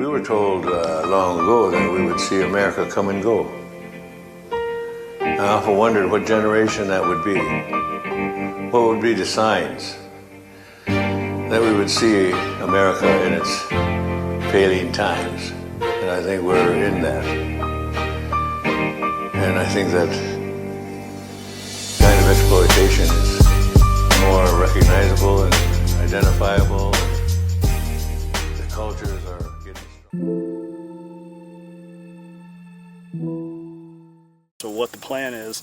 were told long ago that we would see America come and go. I often wondered what generation that would be. What would be the signs that we would see America in its failing times? And I think we're in that. And I think that kind of exploitation is more recognizable and identifiable. The cultures are getting So what the plan is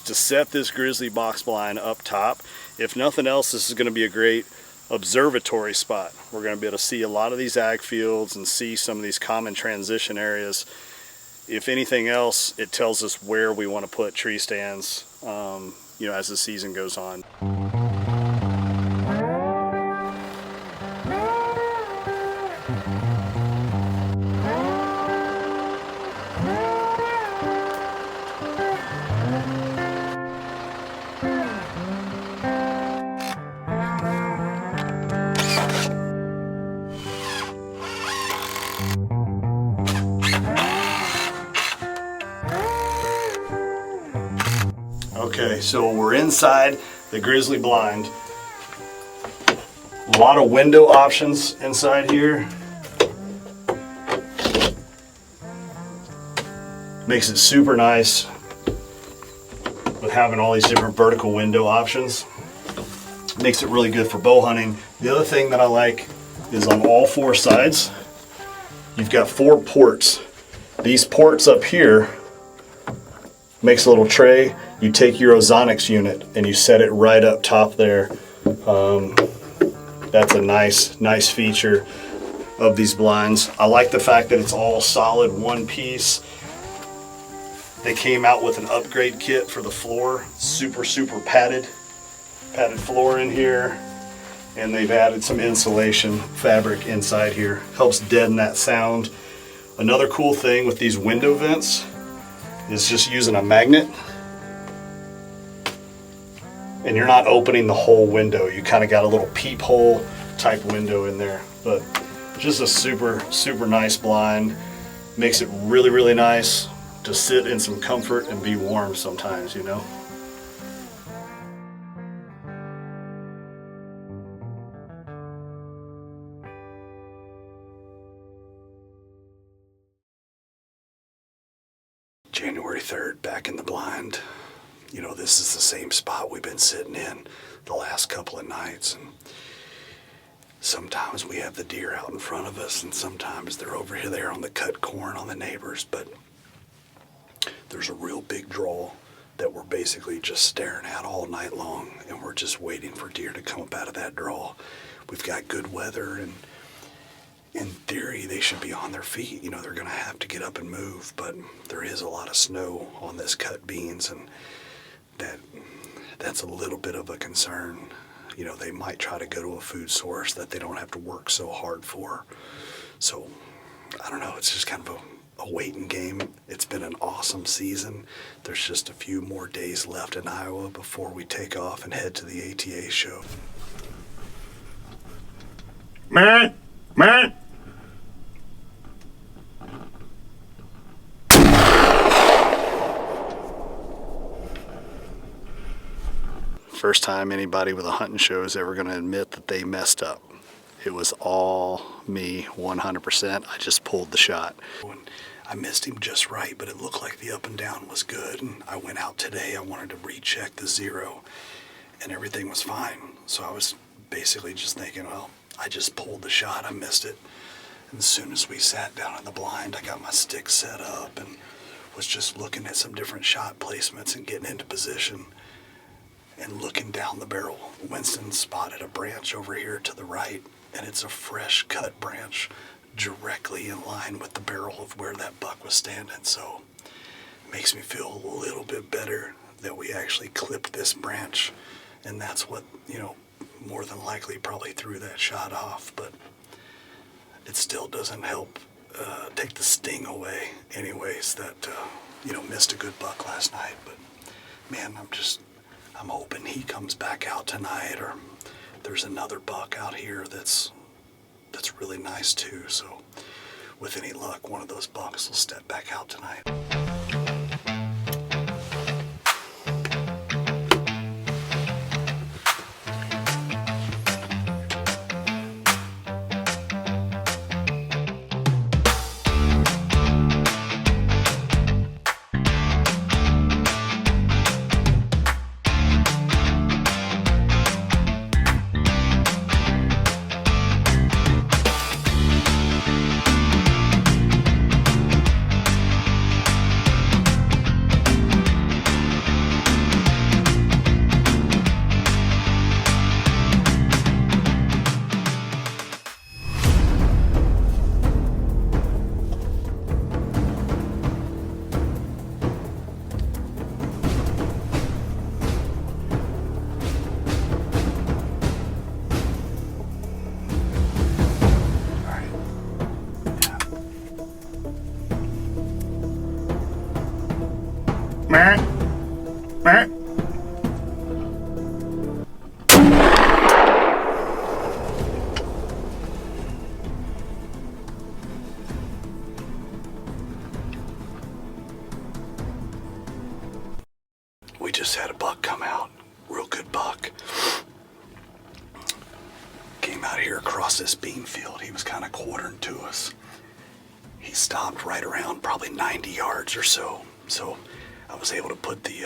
to set this grizzly box blind up top. If nothing else, this is going to be a great observatory spot. We're going to be able to see a lot of these ag fields and see some of these common transition areas. If anything else, it tells us where we want to put tree stands, you know, as the season goes on. Okay, so we're inside the grizzly blind. A lot of window options inside here. Makes it super nice with having all these different vertical window options. Makes it really good for bow hunting. The other thing that I like is on all four sides, you've got 4 ports. These ports up here makes a little tray. You take your ozonics unit and you set it right up top there. That's a nice feature of these blinds. I like the fact that it's all solid one piece. They came out with an upgrade kit for the floor. Super padded floor in here. And they've added some insulation fabric inside here. Helps deaden that sound. Another cool thing with these window vents is just using a magnet. And you're not opening the whole window. You kind of got a little peephole type window in there. But just a super nice blind. Makes it really nice to sit in some comfort and be warm sometimes, you know. January 3rd, back in the blind. You know, this is the same spot we've been sitting in the last couple of nights. And sometimes we have the deer out in front of us, and sometimes they're over here there on the cut corn on the neighbors. But there's a real big draw that we're basically just staring at all night long, and we're just waiting for deer to come up out of that draw. We've got good weather, and in theory, they should be on their feet. You know, they're going to have to get up and move, but there is a lot of snow on this cut beans, and that's a little bit of a concern. You know, they might try to go to a food source that they don't have to work so hard for. So, I don't know, it's just kind of a waiting game. It's been an awesome season. There's just a few more days left in Iowa before we take off and head to the ATA show. Man! First time anybody with a hunting show is ever going to admit that they messed up. It was all me, 100%. I just pulled the shot. I missed him just right, but it looked like the up and down was good. And I went out today, I wanted to recheck the 0, and everything was fine. So I was basically just thinking, well, I just pulled the shot, I missed it. And as soon as we sat down in the blind, I got my stick set up and was just looking at some different shot placements and getting into position. And looking down the barrel, Winston spotted a branch over here to the right, and it's a fresh cut branch directly in line with the barrel of where that buck was standing. So it makes me feel a little bit better that we actually clipped this branch, and that's what, you know, more than likely probably threw that shot off. But it still doesn't help take the sting away anyways that, you know, missed a good buck last night. But man, I'm hoping he comes back out tonight, or there's another buck out here that's really nice too. So with any luck, one of those bucks will step back out tonight. We just had a buck come out, real good buck. Came out here across this bean field. He was kind of quartering to us. He stopped right around probably 90 yards or so. So I was able to put the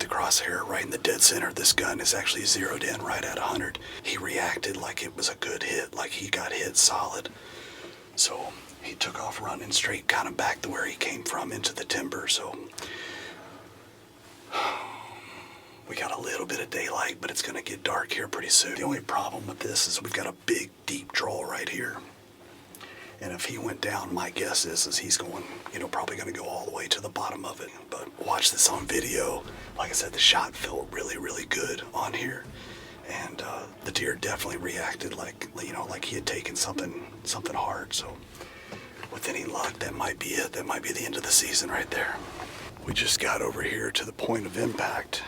crosshair right in the dead center. This gun is actually zeroed in right at 100. He reacted like it was a good hit, like he got hit solid. So he took off running straight kind of back to where he came from into the timber. So we got a little bit of daylight, but it's going to get dark here pretty soon. The only problem with this is we've got a big, deep draw right here. And if he went down, my guess is he's going, probably going to go all the way to the bottom of it. But watch this on video. Like I said, the shot felt really, really good on here. And the deer definitely reacted like he had taken something hard. So with any luck, that might be it. That might be the end of the season right there. We just got over here to the point of impact.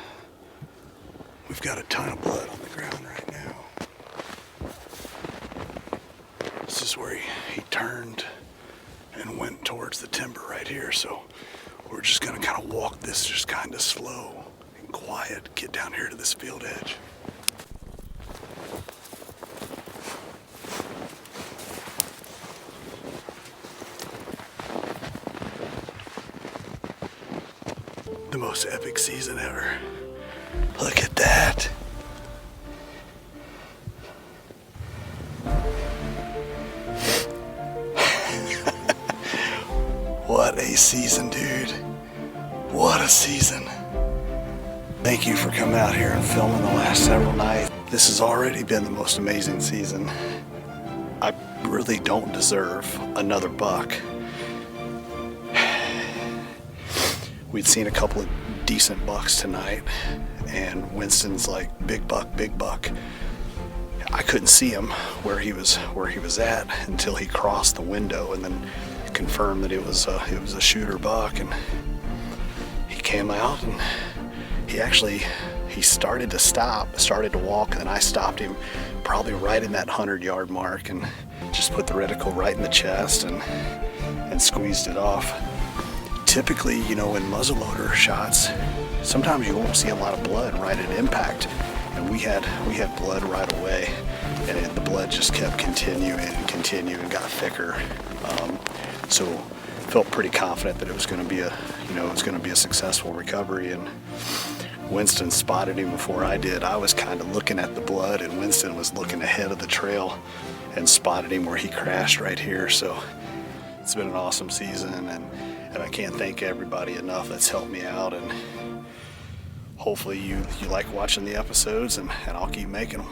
We've got a ton of blood on the ground right now. This is where he turned and went towards the timber right here. So we're just gonna kind of walk this just kind of slow and quiet, get down here to this field edge. The most epic season ever. Look at that. What a season, dude. What a season. Thank you for coming out here and filming the last several nights. This has already been the most amazing season. I really don't deserve another buck. We'd seen a couple of decent bucks tonight, and Winston's like, big buck, big buck. I couldn't see him where he was at until he crossed the window, and then confirmed that it was a shooter buck. And he came out, and he started to walk, and then I stopped him probably right in that 100-yard mark and just put the reticle right in the chest and squeezed it off. Typically, in muzzleloader shots, sometimes you won't see a lot of blood right at impact, and we had blood right away, and the blood just kept continuing and got thicker. So felt pretty confident that it was going to be a successful recovery. And Winston spotted him before I did. I was kind of looking at the blood, and Winston was looking ahead of the trail and spotted him where he crashed right here. So it's been an awesome season, and I can't thank everybody enough that's helped me out. And hopefully you like watching the episodes, and I'll keep making them.